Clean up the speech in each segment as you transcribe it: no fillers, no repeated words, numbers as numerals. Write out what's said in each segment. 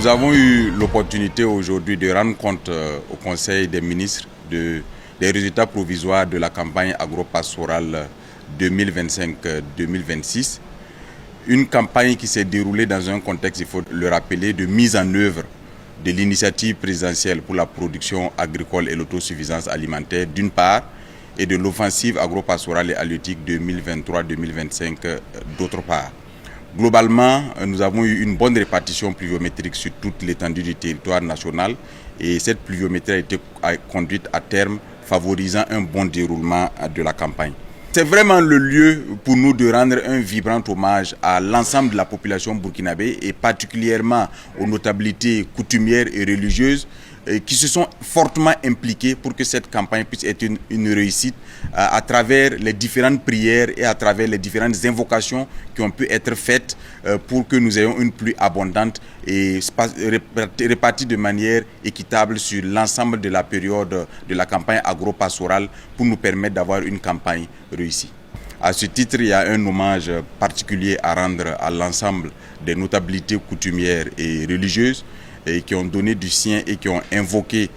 Nous avons eu l'opportunité aujourd'hui de rendre compte au Conseil des ministres des résultats provisoires de la campagne agro-pastorale 2025-2026. Une campagne qui s'est déroulée dans un contexte, il faut le rappeler, de mise en œuvre de l'initiative présidentielle pour la production agricole et l'autosuffisance alimentaire d'une part, et de l'offensive agro-pastorale et halieutique 2023-2025 d'autre part. Globalement, nous avons eu une bonne répartition pluviométrique sur toute l'étendue du territoire national et cette pluviométrie a été conduite à terme, favorisant un bon déroulement de la campagne. C'est vraiment le lieu pour nous de rendre un vibrant hommage à l'ensemble de la population burkinabé et particulièrement aux notabilités coutumières et religieuses qui se sont fortement impliqués pour que cette campagne puisse être une réussite à travers les différentes prières et à travers les différentes invocations qui ont pu être faites pour que nous ayons une pluie abondante et répartie de manière équitable sur l'ensemble de la période de la campagne agro-pastorale pour nous permettre d'avoir une campagne réussie. À ce titre, il y a un hommage particulier à rendre à l'ensemble des notabilités coutumières et religieuses et qui ont donné du sien et qui ont invoqué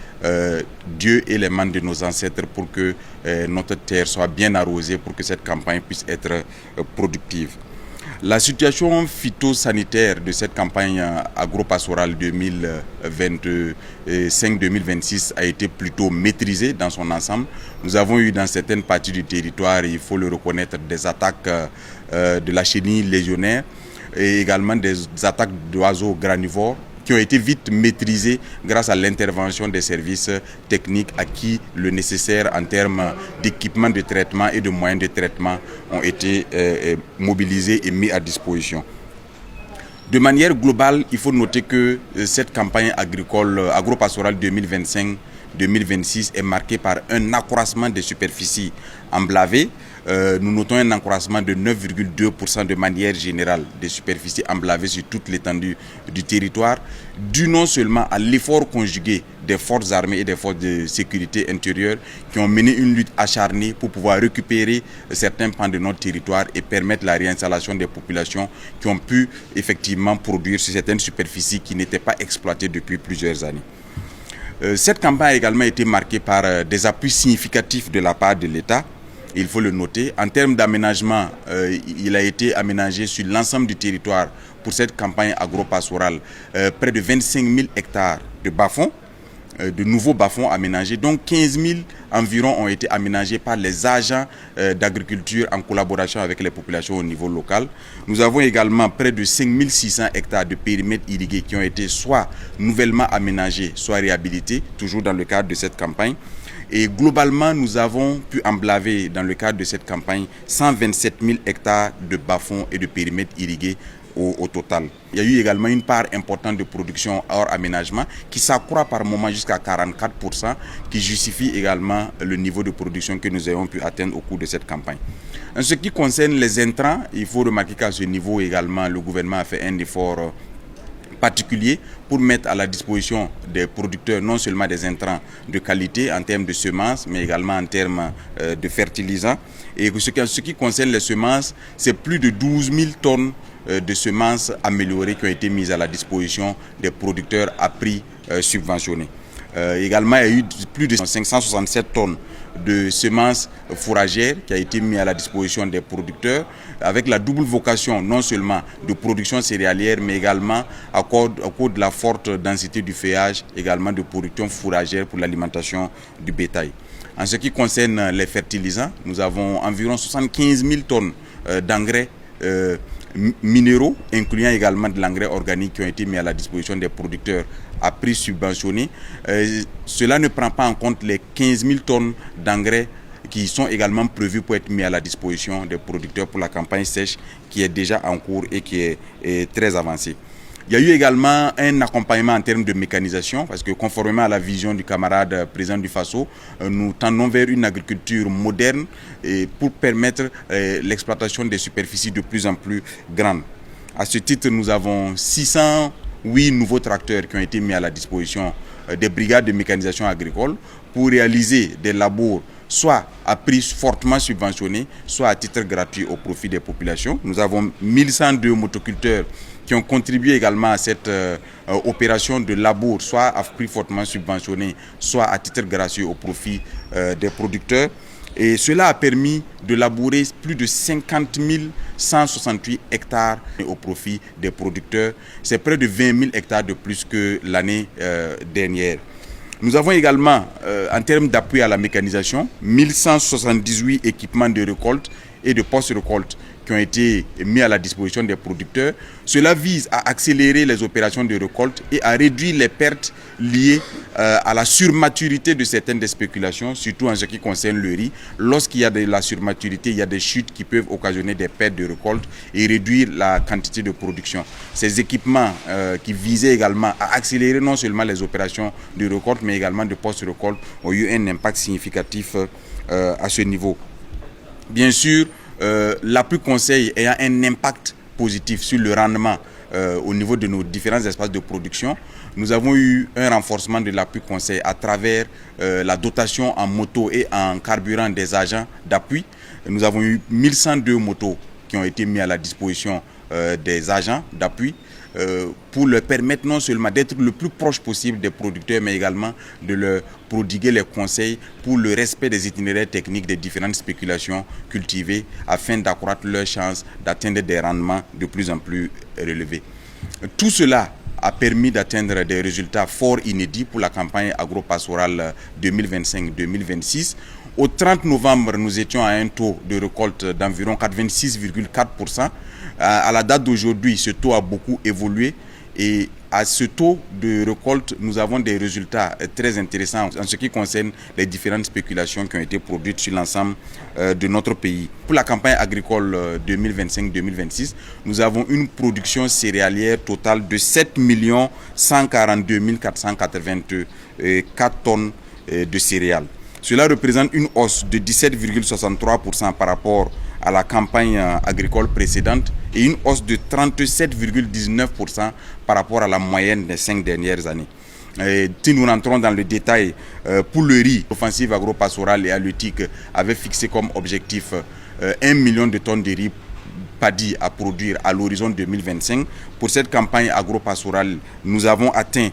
Dieu et les membres de nos ancêtres pour que notre terre soit bien arrosée, pour que cette campagne puisse être productive. La situation phytosanitaire de cette campagne agro-pastorale 2025-2026 a été plutôt maîtrisée dans son ensemble. Nous avons eu dans certaines parties du territoire, il faut le reconnaître, des attaques de la chenille légionnaire et également des attaques d'oiseaux granivores qui ont été vite maîtrisés grâce à l'intervention des services techniques acquis le nécessaire en termes d'équipements de traitement et de moyens de traitement ont été mobilisés et mis à disposition. De manière globale, il faut noter que cette campagne agricole agro-pastorale 2025-2026 est marquée par un accroissement des superficies emblavées. Nous notons un accroissement de 9,2% de manière générale des superficies emblavées sur toute l'étendue du territoire, dû non seulement à l'effort conjugué des forces armées et des forces de sécurité intérieure qui ont mené une lutte acharnée pour pouvoir récupérer certains pans de notre territoire et permettre la réinstallation des populations qui ont pu effectivement produire sur certaines superficies qui n'étaient pas exploitées depuis plusieurs années. Cette campagne a également été marquée par des appuis significatifs de la part de l'État. Il faut le noter. En termes d'aménagement, il a été aménagé sur l'ensemble du territoire pour cette campagne agro-pastorale près de 25 000 hectares de bas-fonds, de nouveaux bas-fonds aménagés. Donc 15 000 environ ont été aménagés par les agents d'agriculture en collaboration avec les populations au niveau local. Nous avons également près de 5 600 hectares de périmètres irrigués qui ont été soit nouvellement aménagés, soit réhabilités, toujours dans le cadre de cette campagne. Et globalement, nous avons pu emblaver dans le cadre de cette campagne 127 000 hectares de bas-fonds et de périmètres irrigués au total. Il y a eu également une part importante de production hors aménagement qui s'accroît par moment jusqu'à 44%, qui justifie également le niveau de production que nous avons pu atteindre au cours de cette campagne. En ce qui concerne les intrants, il faut remarquer qu'à ce niveau également, le gouvernement a fait un effort particulier pour mettre à la disposition des producteurs non seulement des intrants de qualité en termes de semences, mais également en termes de fertilisants. Et ce qui concerne les semences, c'est plus de 12 000 tonnes de semences améliorées qui ont été mises à la disposition des producteurs à prix subventionné. Également, il y a eu plus de 567 tonnes de semences fourragères qui a été mis à la disposition des producteurs avec la double vocation non seulement de production céréalière mais également à cause de la forte densité du feuillage, également de production fourragère pour l'alimentation du bétail. En ce qui concerne les fertilisants, nous avons environ 75 000 tonnes d'engrais minéraux, incluant également de l'engrais organique qui ont été mis à la disposition des producteurs à prix subventionné. Cela ne prend pas en compte les 15 000 tonnes d'engrais qui sont également prévus pour être mis à la disposition des producteurs pour la campagne sèche qui est déjà en cours et qui est très avancée. Il y a eu également un accompagnement en termes de mécanisation parce que conformément à la vision du camarade président du Faso, nous tendons vers une agriculture moderne et pour permettre l'exploitation des superficies de plus en plus grandes. À ce titre, nous avons 608 nouveaux tracteurs qui ont été mis à la disposition des brigades de mécanisation agricole pour réaliser des labours soit à prix fortement subventionné, soit à titre gratuit au profit des populations. Nous avons 1102 motoculteurs qui ont contribué également à cette opération de labour, soit à prix fortement subventionné, soit à titre gratuit au profit des producteurs. Et cela a permis de labourer plus de 50 168 hectares au profit des producteurs. C'est près de 20 000 hectares de plus que l'année dernière. Nous avons également, en termes d'appui à la mécanisation, 1178 équipements de récolte et de post-récolte qui ont été mis à la disposition des producteurs. Cela vise à accélérer les opérations de récolte et à réduire les pertes liées à la surmaturité de certaines des spéculations, surtout en ce qui concerne le riz. Lorsqu'il y a de la surmaturité, il y a des chutes qui peuvent occasionner des pertes de récolte et réduire la quantité de production. Ces équipements qui visaient également à accélérer non seulement les opérations de récolte, mais également de post-récolte, ont eu un impact significatif à ce niveau. Bien sûr, l'appui conseil ayant un impact positif sur le rendement au niveau de nos différents espaces de production, nous avons eu un renforcement de l'appui conseil à travers la dotation en moto et en carburant des agents d'appui. Nous avons eu 1102 motos qui ont été mis à la disposition des agents d'appui pour leur permettre non seulement d'être le plus proche possible des producteurs, mais également de leur prodiguer les conseils pour le respect des itinéraires techniques des différentes spéculations cultivées afin d'accroître leurs chances d'atteindre des rendements de plus en plus relevés. Tout cela a permis d'atteindre des résultats fort inédits pour la campagne agro-pastorale 2025-2026. Au 30 novembre, nous étions à un taux de récolte d'environ 86,4%. À la date d'aujourd'hui, ce taux a beaucoup évolué et à ce taux de récolte, nous avons des résultats très intéressants en ce qui concerne les différentes spéculations qui ont été produites sur l'ensemble de notre pays. Pour la campagne agricole 2025-2026, nous avons une production céréalière totale de 7 142 484 tonnes de céréales. Cela représente une hausse de 17,63% par rapport à la campagne agricole précédente et une hausse de 37,19% par rapport à la moyenne des 5 dernières années. Si nous rentrons dans le détail, pour le riz, l'offensive agro-pastorale et halieutique avait fixé comme objectif 1 million de tonnes de riz paddy à produire à l'horizon 2025. Pour cette campagne agro-pastorale, nous avons atteint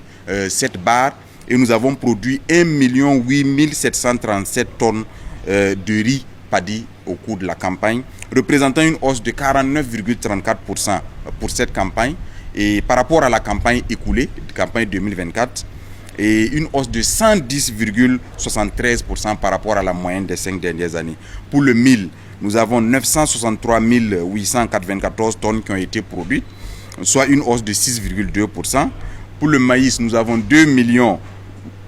cette barre et nous avons produit 1 8 737 tonnes de riz paddy au cours de la campagne, représentant une hausse de 49,34% pour cette campagne et par rapport à la campagne écoulée, campagne 2024, et une hausse de 110,73% par rapport à la moyenne des 5 dernières années. Pour le mil, nous avons 963 894 tonnes qui ont été produites, soit une hausse de 6,2%. Pour le maïs, nous avons 2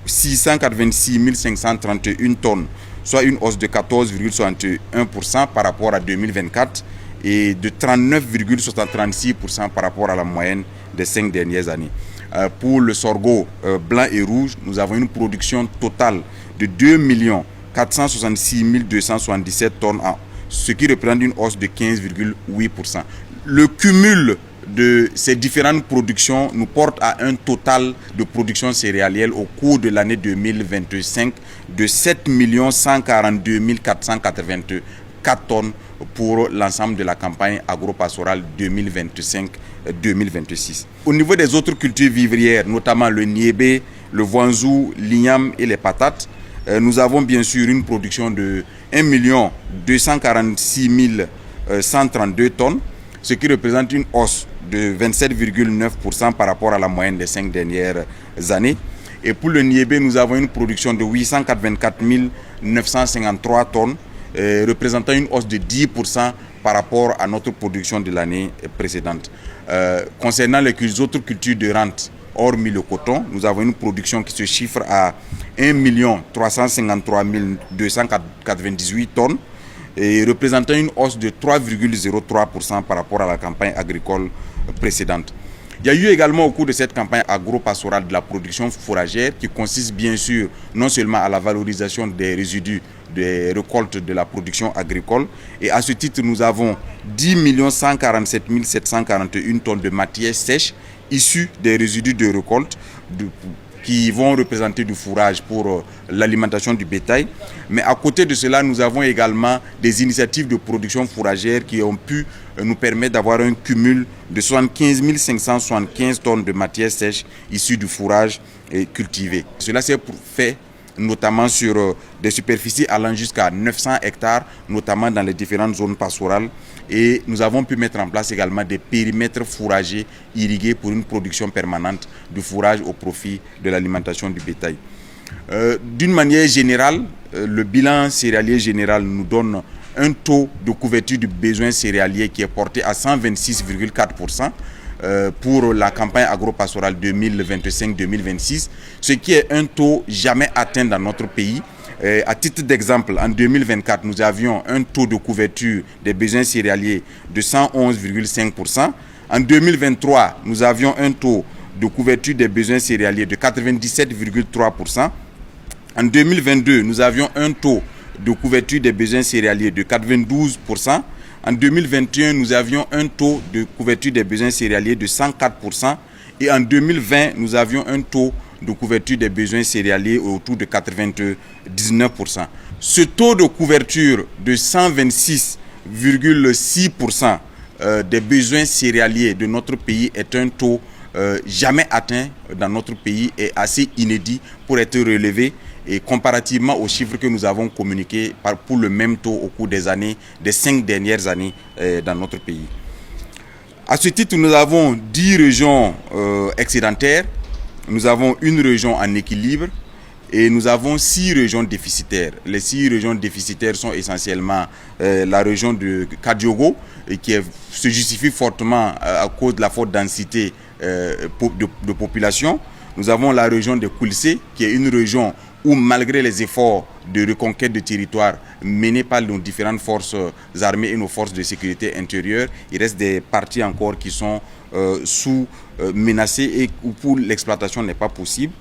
686 531 tonnes, soit une hausse de 14,61% par rapport à 2024 et de 39,36% par rapport à la moyenne des 5 dernières années. Pour le sorgho blanc et rouge, nous avons une production totale de 2 466 277 tonnes, ce qui représente une hausse de 15,8%. Le cumul de ces différentes productions nous porte à un total de production céréalière au cours de l'année 2025 de 7 142 484 tonnes pour l'ensemble de la campagne agro-pastorale 2025-2026. Au niveau des autres cultures vivrières, notamment le niébé, le voinzou, l'igname et les patates, nous avons bien sûr une production de 1 246 132 tonnes, ce qui représente une hausse de 27,9% par rapport à la moyenne des 5 dernières années. Et pour le niébé, nous avons une production de 884 953 tonnes, représentant une hausse de 10% par rapport à notre production de l'année précédente. Concernant les autres cultures de rente, hormis le coton, nous avons une production qui se chiffre à 1 353 298 tonnes, et représentant une hausse de 3,03% par rapport à la campagne agricole précédente. Il y a eu également au cours de cette campagne agro-pastorale de la production fourragère qui consiste bien sûr non seulement à la valorisation des résidus des récoltes de la production agricole, et à ce titre nous avons 10 147 741 tonnes de matière sèche issues des résidus de récolte qui vont représenter du fourrage pour l'alimentation du bétail. Mais à côté de cela, nous avons également des initiatives de production fourragère qui ont pu nous permettre d'avoir un cumul de 75 575 tonnes de matière sèche issue du fourrage cultivé. Cela s'est fait notamment sur des superficies allant jusqu'à 900 hectares, notamment dans les différentes zones pastorales. Et nous avons pu mettre en place également des périmètres fourragers irrigués pour une production permanente de fourrage au profit de l'alimentation du bétail. D'une manière générale, le bilan céréalier général nous donne un taux de couverture du besoin céréalier qui est porté à 126,4%. Pour la campagne agro-pastorale 2025-2026, ce qui est un taux jamais atteint dans notre pays. À titre d'exemple, en 2024, nous avions un taux de couverture des besoins céréaliers de 111,5%. En 2023, nous avions un taux de couverture des besoins céréaliers de 97,3%. En 2022, nous avions un taux de couverture des besoins céréaliers de 92%. En 2021, nous avions un taux de couverture des besoins céréaliers de 104%. Et en 2020, nous avions un taux de couverture des besoins céréaliers autour de 99%. Ce taux de couverture de 126,6% des besoins céréaliers de notre pays est un taux jamais atteint dans notre pays et assez inédit pour être relevé. Et comparativement aux chiffres que nous avons communiqués pour le même taux au cours des 5 dernières années dans notre pays. À ce titre, nous avons 10 régions excédentaires, nous avons une région en équilibre et nous avons 6 régions déficitaires. Les 6 régions déficitaires sont essentiellement la région de Kadiogo, qui se justifie fortement à cause de la forte densité de population. Nous avons la région de Koulsé, qui est une région où malgré les efforts de reconquête de territoire menés par nos différentes forces armées et nos forces de sécurité intérieure, il reste des parties encore qui sont menacées et où pour l'exploitation n'est pas possible.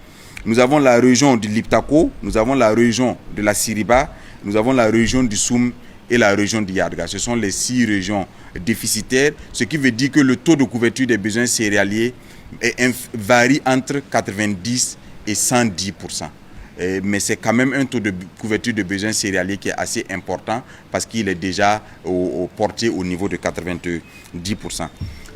Nous avons la région du Liptako, nous avons la région de la Siriba, nous avons la région du Soum et la région de Yadga. Ce sont les 6 régions déficitaires, ce qui veut dire que le taux de couverture des besoins céréaliers varie entre 90 et 110%. Mais c'est quand même un taux de couverture de besoins céréaliers qui est assez important parce qu'il est déjà porté au niveau de 90%.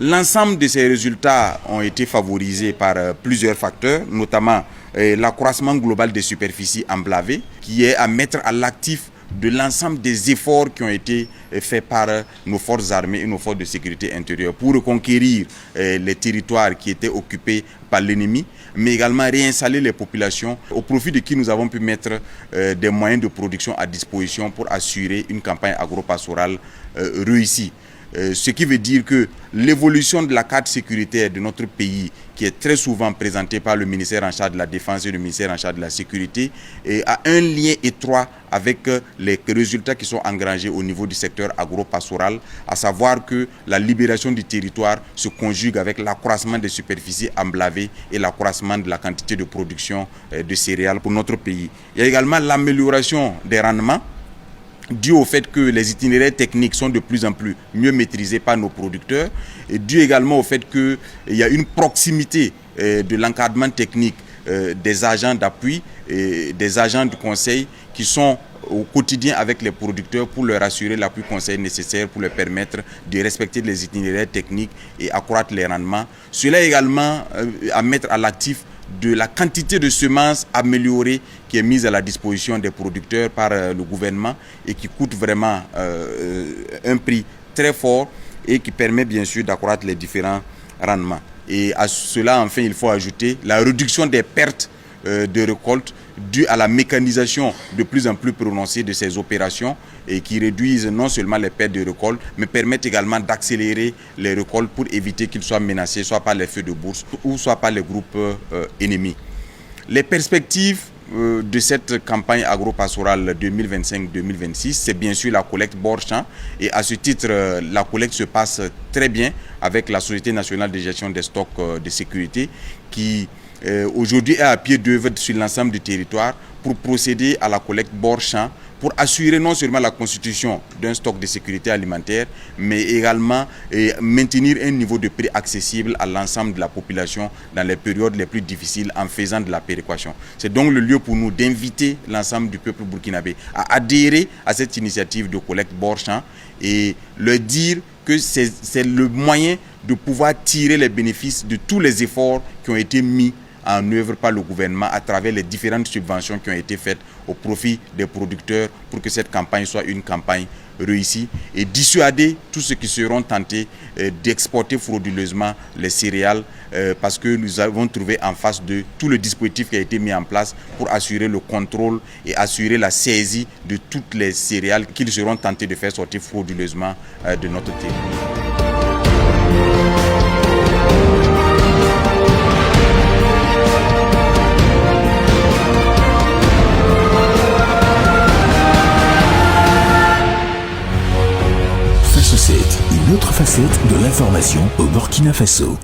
L'ensemble de ces résultats ont été favorisés par plusieurs facteurs, notamment l'accroissement global des superficies emblavées qui est à mettre à l'actif de l'ensemble des efforts qui ont été faits par nos forces armées et nos forces de sécurité intérieure pour reconquérir les territoires qui étaient occupés par l'ennemi, mais également réinstaller les populations au profit de qui nous avons pu mettre des moyens de production à disposition pour assurer une campagne agro-pastorale réussie. Ce qui veut dire que l'évolution de la carte sécuritaire de notre pays, qui est très souvent présentée par le ministère en charge de la Défense et le ministère en charge de la Sécurité, a un lien étroit avec les résultats qui sont engrangés au niveau du secteur agro-pastoral, à savoir que la libération du territoire se conjugue avec l'accroissement des superficies emblavées et l'accroissement de la quantité de production de céréales pour notre pays. Il y a également l'amélioration des rendements, dû au fait que les itinéraires techniques sont de plus en plus mieux maîtrisés par nos producteurs, et dû également au fait qu'il y a une proximité de l'encadrement technique des agents d'appui et des agents du conseil qui sont au quotidien avec les producteurs pour leur assurer l'appui conseil nécessaire pour leur permettre de respecter les itinéraires techniques et accroître les rendements. Cela également à mettre à l'actif de la quantité de semences améliorées qui est mise à la disposition des producteurs par le gouvernement et qui coûte vraiment un prix très fort et qui permet bien sûr d'accroître les différents rendements. Et à cela, enfin, il faut ajouter la réduction des pertes de récolte due à la mécanisation de plus en plus prononcée de ces opérations et qui réduisent non seulement les pertes de récolte, mais permettent également d'accélérer les récoltes pour éviter qu'ils soient menacés soit par les feux de bourse ou soit par les groupes ennemis. Les perspectives de cette campagne agro-pastorale 2025-2026, c'est bien sûr la collecte bord-champ. Et à ce titre, la collecte se passe très bien avec la Société nationale de gestion des stocks de sécurité qui aujourd'hui est à pied d'œuvre sur l'ensemble du territoire pour procéder à la collecte bord-champ pour assurer non seulement la constitution d'un stock de sécurité alimentaire, mais également maintenir un niveau de prix accessible à l'ensemble de la population dans les périodes les plus difficiles en faisant de la péréquation. C'est donc le lieu pour nous d'inviter l'ensemble du peuple burkinabé à adhérer à cette initiative de collecte bord-champ et leur dire que c'est le moyen de pouvoir tirer les bénéfices de tous les efforts qui ont été mis en œuvre par le gouvernement à travers les différentes subventions qui ont été faites au profit des producteurs pour que cette campagne soit une campagne réussie et dissuader tous ceux qui seront tentés d'exporter frauduleusement les céréales parce que nous avons trouvé en face de tout le dispositif qui a été mis en place pour assurer le contrôle et assurer la saisie de toutes les céréales qu'ils seront tentés de faire sortir frauduleusement de notre territoire. Une autre facette de l'information au Burkina Faso.